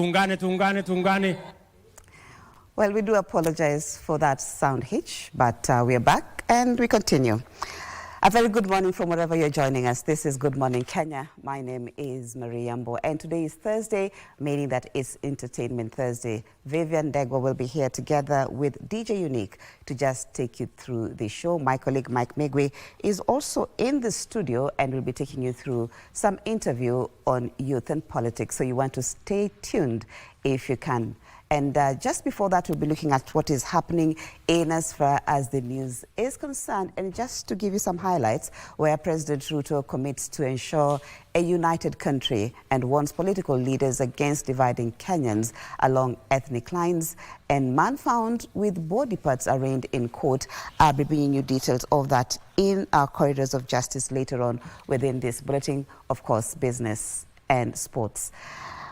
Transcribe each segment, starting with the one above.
Tungane. Well, we do apologize for that sound hitch, but we are back and we continue. A very good morning from wherever you're joining us. This is Good Morning Kenya. My name is Marie Yambo, and today is Thursday, meaning that it's Entertainment Thursday. Vivian Degwa will be here together with DJ Unique to just take you through the show. My colleague Mike Megwe is also in the studio and will be taking you through some interview on youth and politics. So you want to stay tuned if you can. And just before that, we'll be looking at what is happening in as far as the news is concerned. And just to give you some highlights, where President Ruto commits to ensure a united country and warns political leaders against dividing Kenyans along ethnic lines. And man found with body parts arraigned in court. I'll be bringing you details of that in our corridors of justice later on within this bulletin, of course, business and sports.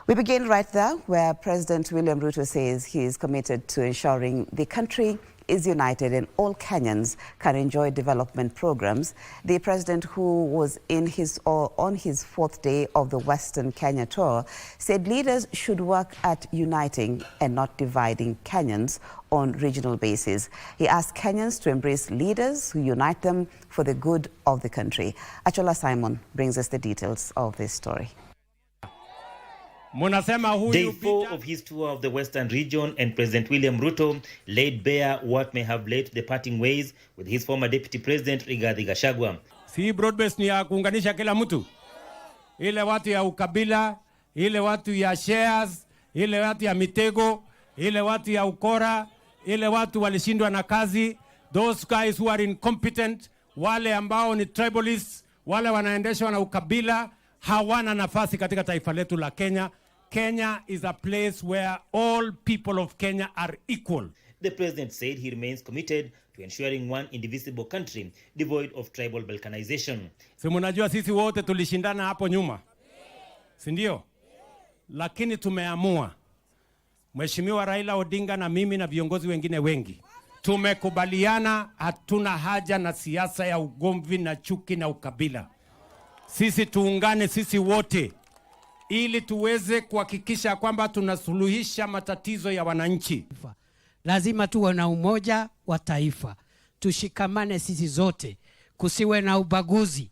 We begin right there, where President William Ruto says he is committed to ensuring the country is united and all Kenyans can enjoy development programs. The president, who was on his fourth day of the Western Kenya tour, said leaders should work at uniting and not dividing Kenyans on regional basis. He asked Kenyans to embrace leaders who unite them for the good of the country. Achola Simon brings us the details of this story. Day 4 of his tour of the Western region, and President William Ruto laid bare what may have led to the parting ways with his former Deputy President Rigathi Gachagua. Si broad-based ni ya kuunganisha kila mtu. Ile watu ya ukabila, ile watu ya shares, ile watu ya mitego, ile watu ya ukora, ile watu walishindwa na kazi, those guys who are incompetent, wale ambao ni tribalists, wale wanaendeshwa na ukabila, hawana nafasi katika taifa letu la Kenya. Kenya is a place where all people of Kenya are equal. The president said he remains committed to ensuring one indivisible country devoid of tribal balkanization. Si mnajua sisi wote tulishindana hapo nyuma, si ndio? Lakini tumeamua, Mheshimiwa Raila Odinga na mimi na viongozi wengine wengi, tumekubaliana hatuna haja na siasa ya ugomvi na chuki na ukabila. Sisi tuungane sisi wote ili tuweze kuhakikisha kwamba tunasuluhisha matatizo ya wananchi. Lazima tuwe na umoja wa taifa. Tushikamane sisi zote. Kusiwe na ubaguzi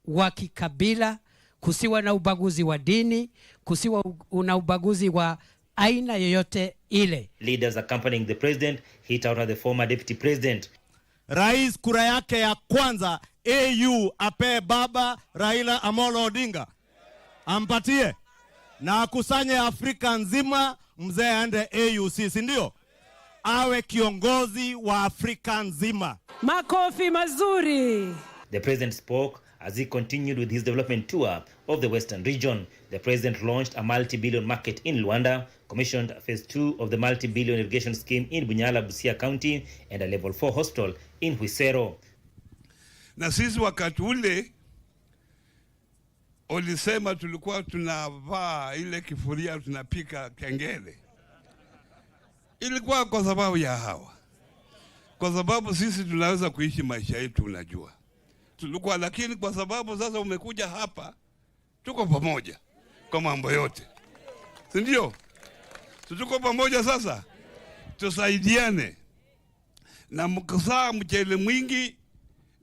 wa kikabila, kusiwe na ubaguzi wa dini, kusiwe na ubaguzi wa aina yoyote ile. Leaders accompanying the president hit out at the former deputy president. Rais kura yake ya kwanza AU ape baba Raila Amolo Odinga. Ampatie na akusanye Afrika nzima, mzee aende AUC, si ndio? Awe kiongozi wa Afrika nzima. Makofi mazuri. The president spoke as he continued with his development tour of the Western region. The president launched a multi-billion market in Luanda, commissioned phase 2 of the multi-billion irrigation scheme in Bunyala, Busia County, and a level 4 hospital in Huisero. Na sisi wakati ule ulisema tulikuwa tunavaa ile kifuria tunapika kengele. Ilikuwa kwa sababu ya hawa. Kwa sababu sisi tunaweza kuishi maisha yetu, unajua. Tulikuwa, lakini kwa sababu sasa umekuja hapa, tuko pamoja kwa mambo yote. Si ndio? Tuko pamoja sasa. Tusaidiane. Na mkasaa mchele mwingi,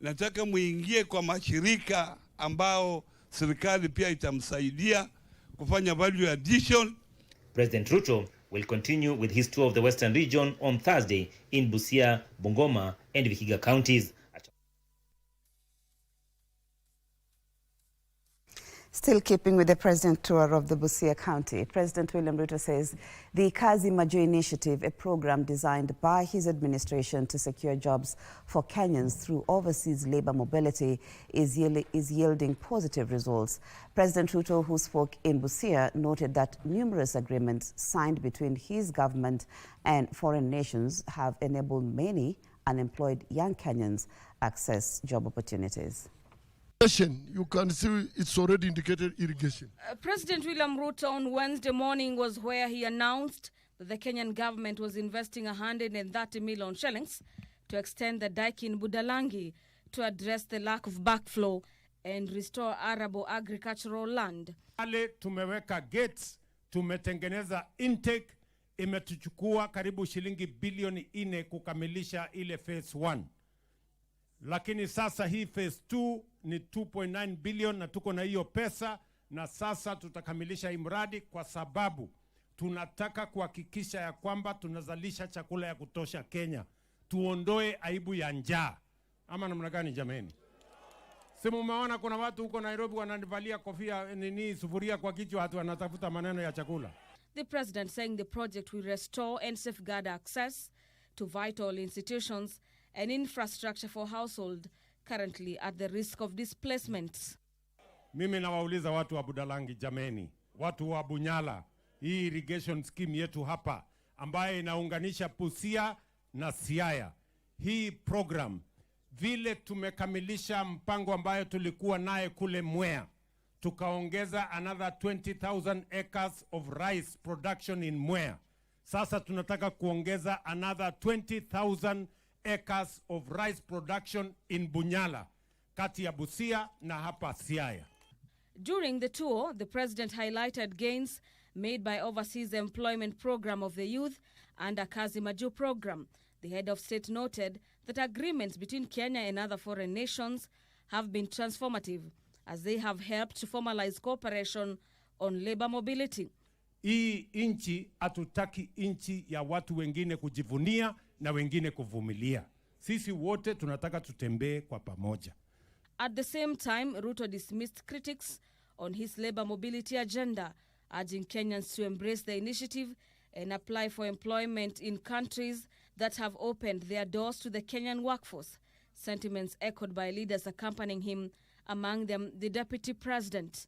nataka muingie kwa mashirika ambao serikali pia itamsaidia kufanya value addition. President Ruto will continue with his tour of the Western region on Thursday in Busia, Bungoma, and Vihiga counties. Still keeping with the president tour of the Busia County, President William Ruto says the Kazi Maju initiative, a program designed by his administration to secure jobs for Kenyans through overseas labor mobility, is yielding positive results. President Ruto, who spoke in Busia, noted that numerous agreements signed between his government and foreign nations have enabled many unemployed young Kenyans access job opportunities. You can see it's already indicated irrigation. President William Ruto on Wednesday morning was where he announced that the Kenyan government was investing 130 million shillings to extend the dike in Budalangi to address the lack of backflow and restore arable agricultural land. Tumeweka gates tumetengeneza intake, imetuchukua karibu shilingi bilioni 4 kukamilisha ile phase 1. Lakini sasa hii phase 2 ni 2.9 billion na tuko na hiyo pesa, na sasa tutakamilisha hii mradi kwa sababu tunataka kuhakikisha ya kwamba tunazalisha chakula ya kutosha Kenya. Tuondoe aibu ya njaa. Ama namna gani jameni? Simu umeona kuna watu huko Nairobi wananivalia kofia sufuria kwa kichwa, hatu wanatafuta maneno ya chakula. The president saying the project will restore and safeguard access to vital institutions and infrastructure for household currently at the risk of displacement. Mimi nawauliza watu wa Budalangi jameni, watu wa Bunyala, hii irrigation scheme yetu hapa ambaye inaunganisha Busia na Siaya. Hii program vile tumekamilisha mpango ambayo tulikuwa naye kule Mwea, tukaongeza another 20,000 acres of rice production in Mwea. Sasa tunataka kuongeza another 20,000 acres of rice production in Bunyala, kati ya Busia na hapa Siaya. During the tour, the president highlighted gains made by Overseas Employment Program of the Youth and Kazi Maju program. The head of state noted that agreements between Kenya and other foreign nations have been transformative as they have helped to formalize cooperation on labor mobility. Hii inchi hatutaki inchi ya watu wengine kujivunia na wengine kuvumilia. Sisi wote tunataka tutembee kwa pamoja. At the same time, Ruto dismissed critics on his labor mobility agenda, urging Kenyans to embrace the initiative and apply for employment in countries that have opened their doors to the Kenyan workforce. Sentiments echoed by leaders accompanying him, among them the Deputy President.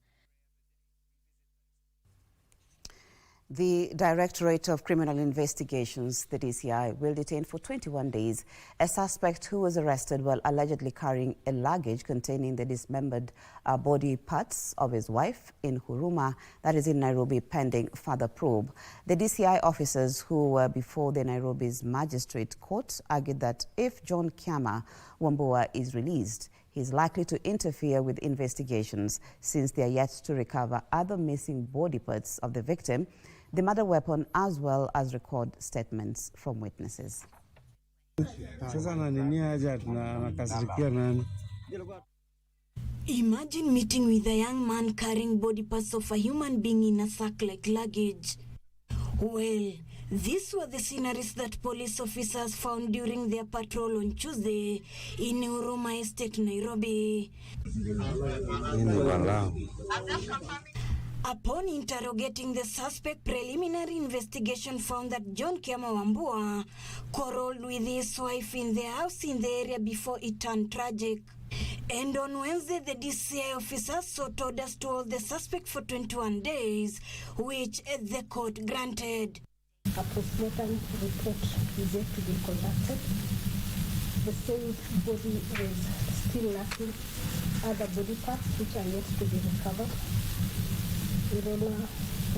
The Directorate of Criminal Investigations, the DCI, will detain for 21 days a suspect who was arrested while allegedly carrying a luggage containing the dismembered body parts of his wife in Huruma, that is in Nairobi, pending further probe. The DCI officers who were before the Nairobi's magistrate court argued that if John Kiama Wambua is released, he is likely to interfere with investigations since they are yet to recover other missing body parts of the victim, the murder weapon, as well as record statements from witnesses. Imagine meeting with a young man carrying body parts of a human being in a sack like luggage. Well, these were the sceneries that police officers found during their patrol on Tuesday in Huruma Estate, Nairobi. Upon interrogating the suspect, preliminary investigation found that John Kiama Wambua quarreled with his wife in their house in the area before it turned tragic. And on Wednesday, the DCI officers sought orders to hold the suspect for 21 days, which the court granted. A postmortem report is yet to be conducted. The same body is still lacking other body parts which are yet to be recovered. We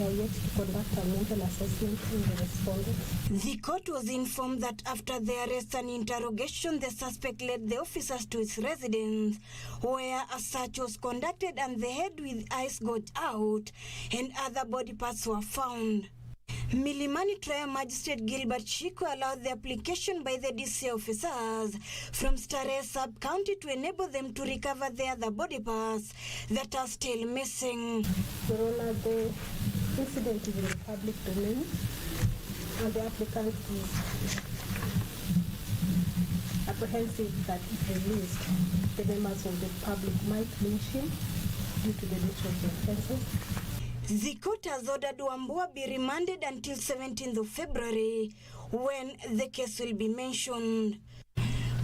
are yet to conduct a mental assessment in the respondents. The court was informed that after the arrest and interrogation, the suspect led the officers to his residence, where a search was conducted and the head with eyes got out and other body parts were found. Milimani Trial Magistrate Gilbert Chico allowed the application by the DC officers from Starehe Sub-County to enable them to recover the other body parts that are still missing. Your Honor, the incident is in the public domain and the applicant is apprehensive that if released, the members of the public might lynch him due to the nature of the offenses. The court has ordered Wambua be remanded until 17th of February when the case will be mentioned.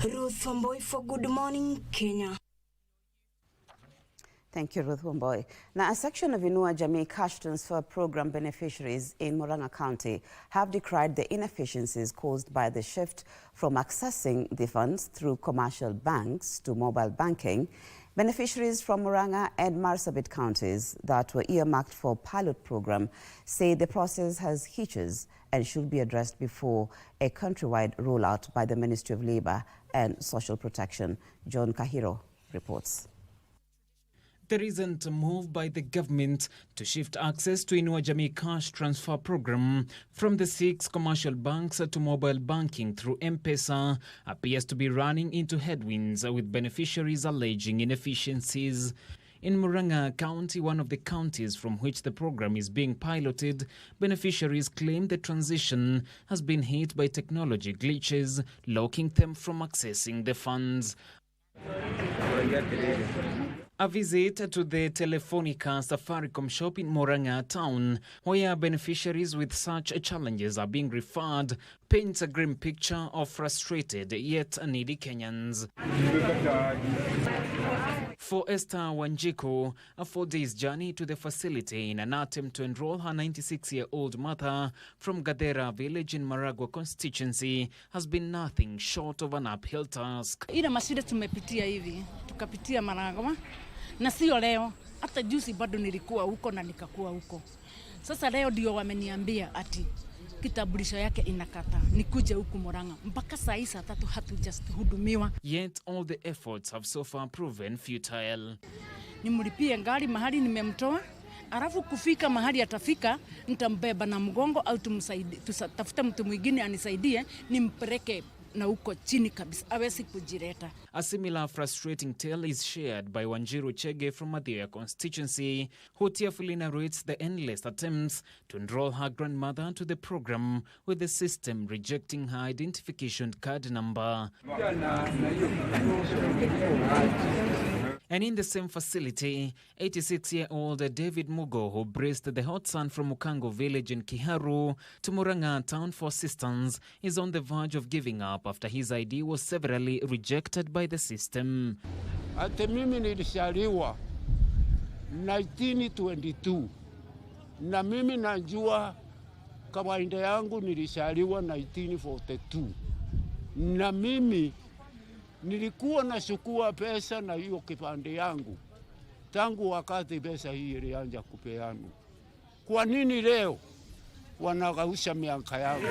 Ruth Wamboi for Good Morning, Kenya. Thank you, Ruth Wamboi. Now, a section of Inua Jamii Cash Transfer Program beneficiaries in Murang'a County have decried the inefficiencies caused by the shift from accessing the funds through commercial banks to mobile banking. Beneficiaries from Murang'a and Marsabit counties that were earmarked for pilot program say the process has hitches and should be addressed before a countrywide rollout by the Ministry of Labour and Social Protection. John Kahiro reports. The recent move by the government to shift access to Inua Jamii cash transfer program from the 6 commercial banks to mobile banking through M-Pesa appears to be running into headwinds, with beneficiaries alleging inefficiencies. In Murang'a County, one of the counties from which the program is being piloted, beneficiaries claim the transition has been hit by technology glitches, locking them from accessing the funds. A visit to the Telefonica Safaricom shop in Murang'a town, where beneficiaries with such challenges are being referred, paints a grim picture of frustrated yet needy Kenyans. For Esther Wanjiku, a 4-day journey to the facility in an attempt to enroll her 96-year-old mother from Gadera village in Maragua constituency has been nothing short of an uphill task. Ile mashida tumepitia hivi, tukapitia Maragua, na sio leo, hata juzi bado nilikuwa huko na nikakuwa huko. Sasa leo ndio wameniambia ati kitambulisho yake inakata, nikuje huku Murang'a. Mpaka saa hii saa 3 hatujahudumiwa. Yet all the efforts have so far proven futile. Nimlipie ngari mahali nimemtoa, alafu kufika mahali atafika, nitambeba na mgongo au tutafuta mtu mwingine anisaidie, nimpeleke na huko chini kabisa, hawezi kujireta. A similar frustrating tale is shared by Wanjiru Chege from Mathioya constituency, who tearfully narrates the endless attempts to enroll her grandmother to the program, with the system rejecting her identification card number. And in the same facility, 86-year-old David Mugo, who braced the hot sun from Mukango village in Kiharu to Murang'a town for assistance, is on the verge of giving up after his ID was severally rejected by the system. Ate mimi nilishaliwa 1922 na mimi najua kawaida yangu nilishaliwa 1942 na mimi nilikuwa nashukua pesa na hiyo kipande yangu tangu wakati pesa hii ilianza kupeanwa. Kwa nini leo wanagausha miaka yangu?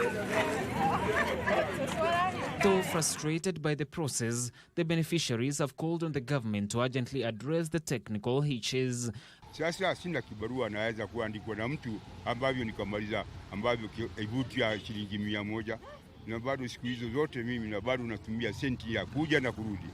Though frustrated by the process, the beneficiaries have called on the government to urgently address the technical hitches. Sasa sina kibarua naweza kuandikwa na mtu ambavyo nikamaliza ambavyo ibuti ya shilingi 100, na bado siku hizo zote mimi na bado natumia senti ya kuja na kurudi.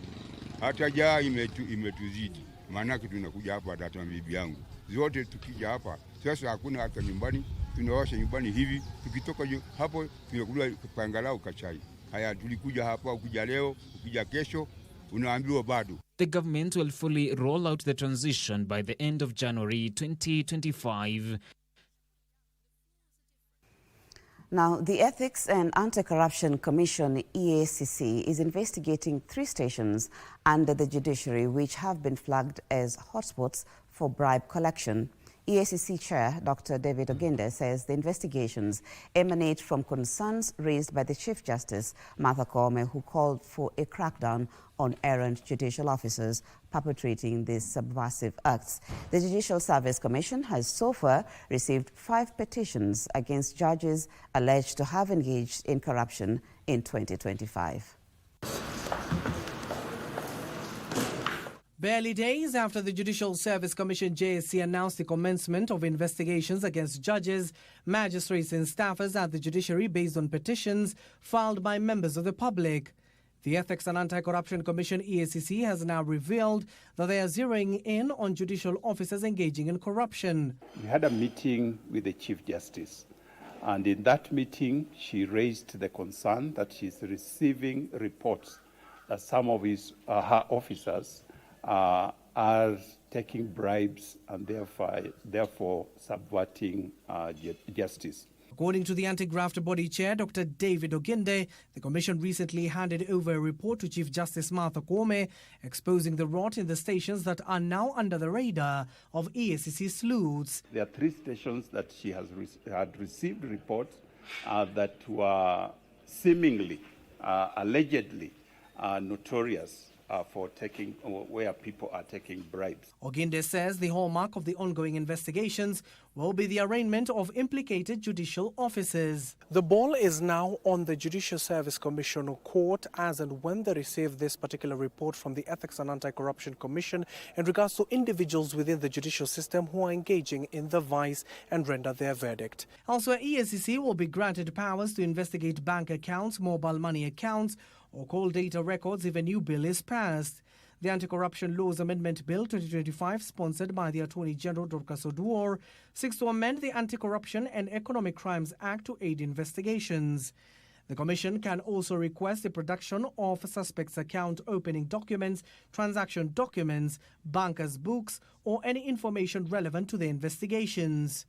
Hata jaa imetuzidi. Maana tunakuja hapa hata bibi yangu. Zote tukija hapa sasa hakuna hata nyumbani, tunawasha nyumbani hivi, tukitoka hapo tunakula pangalao kachai. Haya tulikuja hapa, ukija leo, ukija kesho, unaambiwa bado. The government will fully roll out the transition by the end of January 2025. Now, the Ethics and Anti-Corruption Commission, EACC, is investigating 3 stations under the judiciary which have been flagged as hotspots for bribe collection. EACC Chair Dr. David Oginde says the investigations emanate from concerns raised by the Chief Justice, Martha Koome, who called for a crackdown on errant judicial officers perpetrating these subversive acts. The Judicial Service Commission has so far received 5 petitions against judges alleged to have engaged in corruption in 2025. Barely days after the Judicial Service Commission JSC announced the commencement of investigations against judges, magistrates and staffers at the judiciary based on petitions filed by members of the public. The Ethics and Anti-Corruption Commission EACC has now revealed that they are zeroing in on judicial officers engaging in corruption. We had a meeting with the Chief Justice, and in that meeting she raised the concern that she's receiving reports that some of her officers are taking bribes and therefore subverting justice. According to the anti-graft body chair, Dr. David Oginde, the commission recently handed over a report to Chief Justice Martha Koome exposing the rot in the stations that are now under the radar of EACC sleuths. There are 3 stations that she had received reports that were seemingly, allegedly notorious for taking, where people are taking bribes. Oginde says the hallmark of the ongoing investigations will be the arraignment of implicated judicial officers. The ball is now on the Judicial Service Commission court as and when they receive this particular report from the Ethics and Anti-Corruption Commission in regards to individuals within the judicial system who are engaging in the vice and render their verdict. Elsewhere, EACC will be granted powers to investigate bank accounts, mobile money accounts, or call data records if a new bill is passed. The Anti-Corruption Laws Amendment Bill 2025, sponsored by the Attorney General Dorcas Oduor, seeks to amend the Anti-Corruption and Economic Crimes Act to aid investigations. The Commission can also request the production of suspects' account opening documents, transaction documents, bankers' books, or any information relevant to the investigations.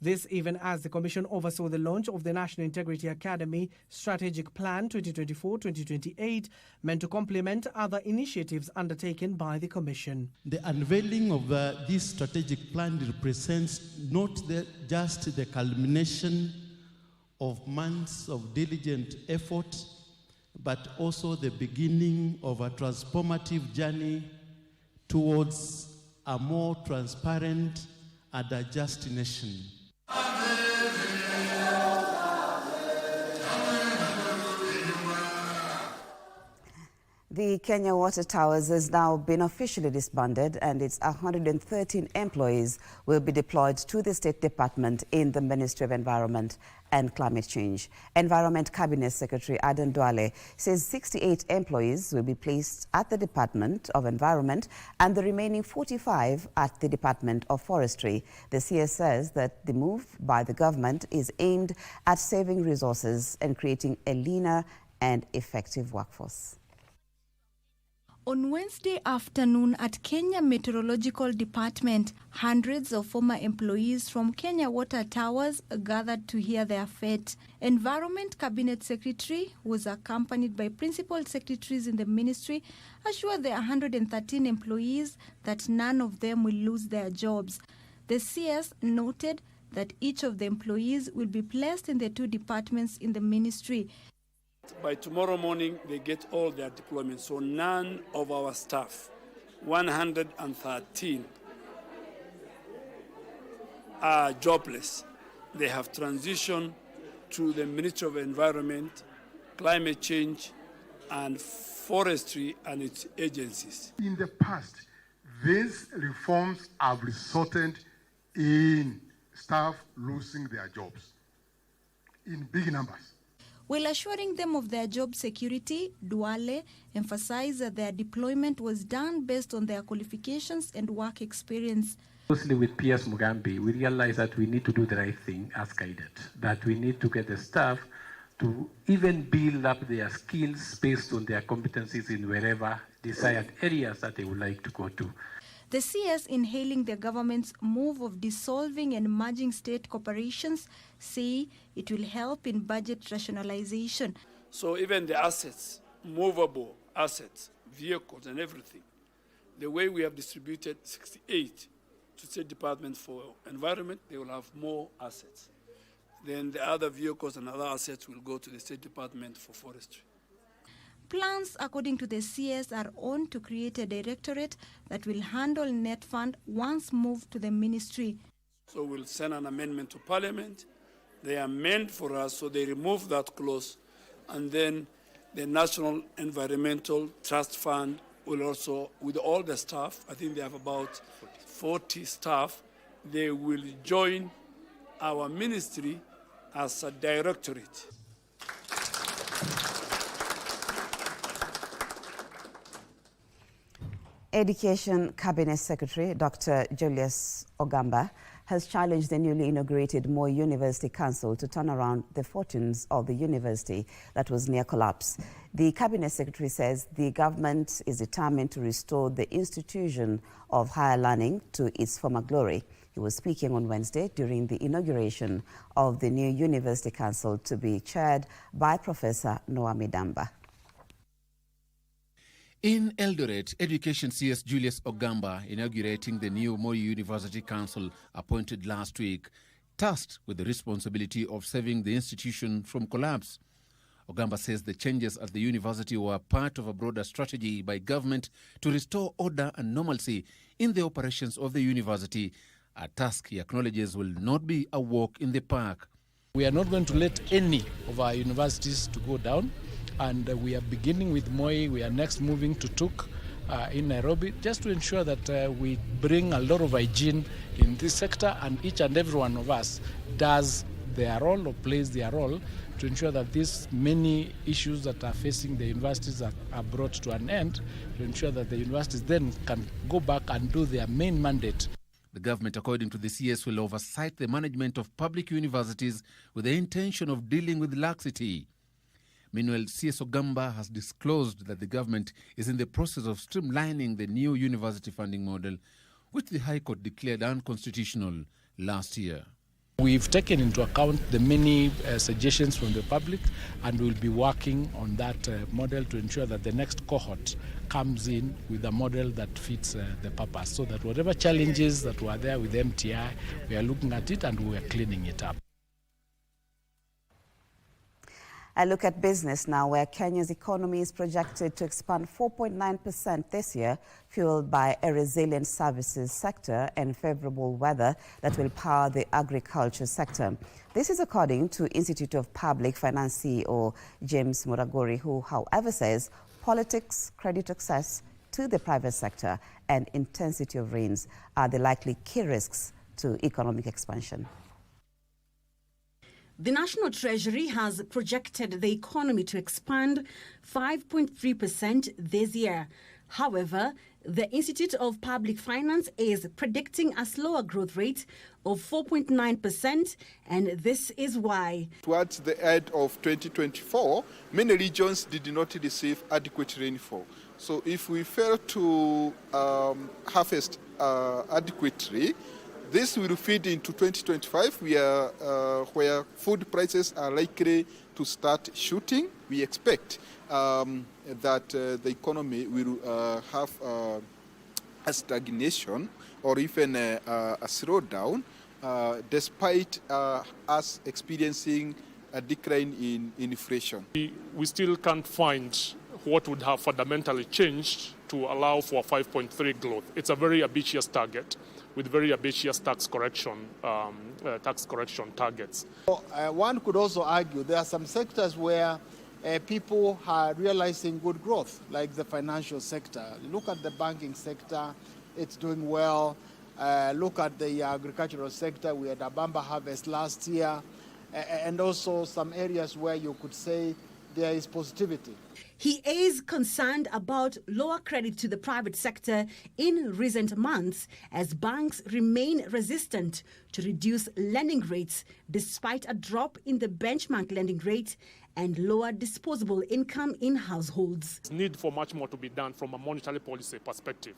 This even as the Commission oversaw the launch of the National Integrity Academy Strategic Plan 2024-2028, meant to complement other initiatives undertaken by the Commission. The unveiling of this strategic plan represents not just the culmination of months of diligent effort, but also the beginning of a transformative journey towards a more transparent and a just nation. The Kenya Water Towers has now been officially disbanded, and its 113 employees will be deployed to the State Department in the Ministry of Environment and Climate Change. Environment Cabinet Secretary Aden Duale says 68 employees will be placed at the Department of Environment and the remaining 45 at the Department of Forestry. The CS says that the move by the government is aimed at saving resources and creating a leaner and effective workforce. On Wednesday afternoon at Kenya Meteorological Department, hundreds of former employees from Kenya Water Towers gathered to hear their fate. Environment Cabinet Secretary, who was accompanied by principal secretaries in the ministry, assured the 113 employees that none of them will lose their jobs. The CS noted that each of the employees will be placed in the two departments in the ministry. By tomorrow morning, they get all their deployments. So none of our staff, 113, are jobless. They have transitioned to the Ministry of Environment, Climate Change, and Forestry and its agencies. In the past, these reforms have resulted in staff losing their jobs in big numbers. While assuring them of their job security, Duale emphasized that their deployment was done based on their qualifications and work experience. Closely with PS Mugambi, we realized that we need to do the right thing as guided, that we need to get the staff to even build up their skills based on their competencies in wherever desired areas that they would like to go to. The CS, in hailing the government's move of dissolving and merging state corporations, say it will help in budget rationalization. So even the assets, movable assets, vehicles and everything, the way we have distributed 68 to State Department for Environment, they will have more assets. Then the other vehicles and other assets will go to the State Department for Forestry. Plans, according to the CS, are on to create a directorate that will handle net fund once moved to the ministry. So we'll send an amendment to Parliament. They amend for us, so they remove that clause. And then the National Environmental Trust Fund will also, with all the staff, I think they have about 40 staff, they will join our ministry as a directorate. Education Cabinet Secretary Dr. Julius Ogamba has challenged the newly inaugurated Moi University Council to turn around the fortunes of the university that was near collapse. The Cabinet Secretary says the government is determined to restore the institution of higher learning to its former glory. He was speaking on Wednesday during the inauguration of the new University Council to be chaired by Professor Noah Midamba. In Eldoret, Education CS Julius Ogamba inaugurating the new Moi University Council appointed last week, tasked with the responsibility of saving the institution from collapse. Ogamba says the changes at the university were part of a broader strategy by government to restore order and normalcy in the operations of the university, a task he acknowledges will not be a walk in the park. We are not going to let any of our universities to go down, and we are beginning with Moi. We are next moving to Tuk in Nairobi, just to ensure that we bring a lot of hygiene in this sector, and each and every one of us does their role or plays their role to ensure that these many issues that are facing the universities are brought to an end, to ensure that the universities then can go back and do their main mandate. The government, according to the CS, will oversight the management of public universities with the intention of dealing with laxity. Meanwhile, CS Ogamba has disclosed that the government is in the process of streamlining the new university funding model, which the High Court declared unconstitutional last year. We've taken into account the many suggestions from the public, and we'll be working on that model to ensure that the next cohort comes in with a model that fits the purpose, so that whatever challenges that were there with MTI, we are looking at it and we are cleaning it up. I look at business now, where Kenya's economy is projected to expand 4.9% this year, fueled by a resilient services sector and favorable weather that will power the agriculture sector. This is according to Institute of Public Finance CEO James Muragori, who, however, says politics, credit access to the private sector, and intensity of rains are the likely key risks to economic expansion. The National Treasury has projected the economy to expand 5.3% this year. However, the Institute of Public Finance is predicting a slower growth rate of 4.9%, and this is why. Towards the end of 2024, many regions did not receive adequate rainfall. So if we fail to harvest adequately, this will feed into 2025, where food prices are likely to start shooting. We expect that the economy will have a stagnation or even a slowdown, despite us experiencing a decline in inflation. We still can't find what would have fundamentally changed to allow for 5.3 growth. It's a very ambitious target, with very ambitious tax correction targets. One could also argue there are some sectors where people are realizing good growth, like the financial sector. Look at the banking sector, it's doing well. Look at the agricultural sector, we had a bamba harvest last year, and also some areas where you could say there is positivity. He is concerned about lower credit to the private sector in recent months as banks remain resistant to reduce lending rates despite a drop in the benchmark lending rate and lower disposable income in households. There's need for much more to be done from a monetary policy perspective,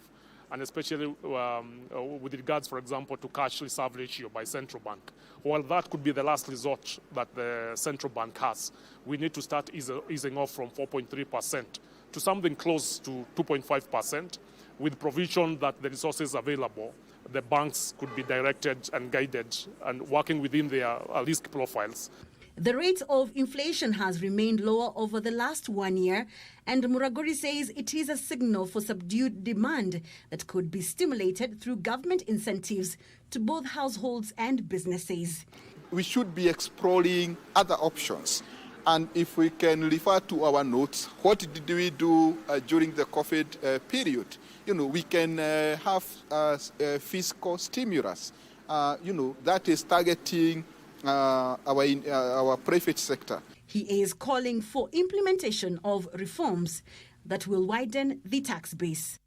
and especially with regards, for example, to cash reserve ratio by central bank. While that could be the last resort that the central bank has, we need to start easing off from 4.3% to something close to 2.5%, with provision that the resources available, the banks could be directed and guided and working within their risk profiles. The rate of inflation has remained lower over the last 1 year, and Muragori says it is a signal for subdued demand that could be stimulated through government incentives to both households and businesses. We should be exploring other options. And if we can refer to our notes, what did we do during the COVID period? We can have fiscal stimulus, that is targeting our private sector. He is calling for implementation of reforms that will widen the tax base.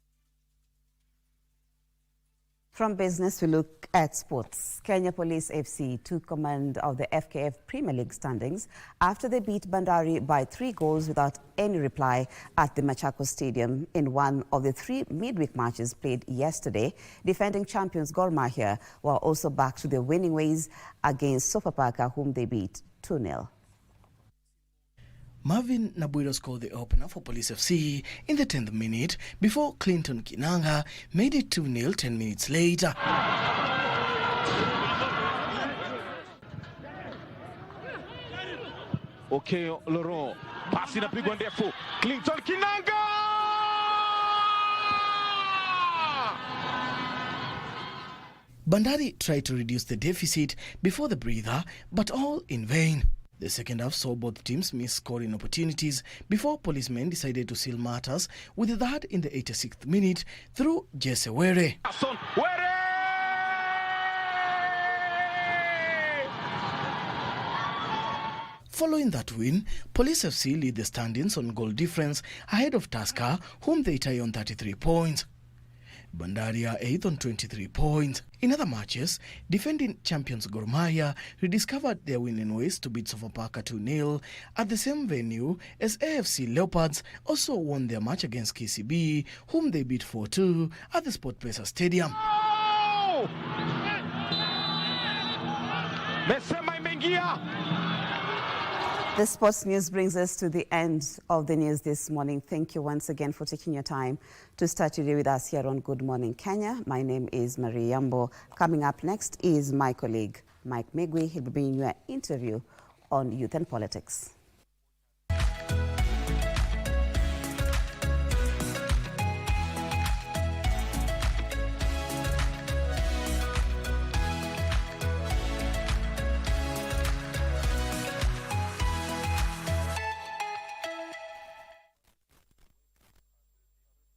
From business, we look at sports. Kenya Police FC took command of the FKF Premier League standings after they beat Bandari by 3 goals without any reply at the Machakos Stadium in one of the 3 midweek matches played yesterday. Defending champions Gor Mahia were also back to their winning ways against Sofapaka, whom they beat 2-0. Marvin Nabwiro scored the opener for Police FC in the 10th minute before Clinton Kinanga made it 2-0 10 minutes later. Okay, Laurent Pasi inapigwa ndefu. Clinton Kinanga! Bandari tried to reduce the deficit before the breather, but all in vain. The second half saw both teams miss scoring opportunities before policemen decided to seal matters with that in the 86th minute through Jesse Were. Following that win, Police FC lead the standings on goal difference ahead of Tusker, whom they tie on 33 points. Bandari are 8th on 23 points. In other matches, defending champions Gor Mahia rediscovered their winning ways to beat Sofapaka 2-0 at the same venue as AFC Leopards also won their match against KCB, whom they beat 4-2 at the SportPesa Stadium. The sports news brings us to the end of the news this morning. Thank you once again for taking your time to start today with us here on Good Morning Kenya. My name is Marie Yambo. Coming up next is my colleague, Mike Migwi. He'll be bringing you an interview on youth and politics.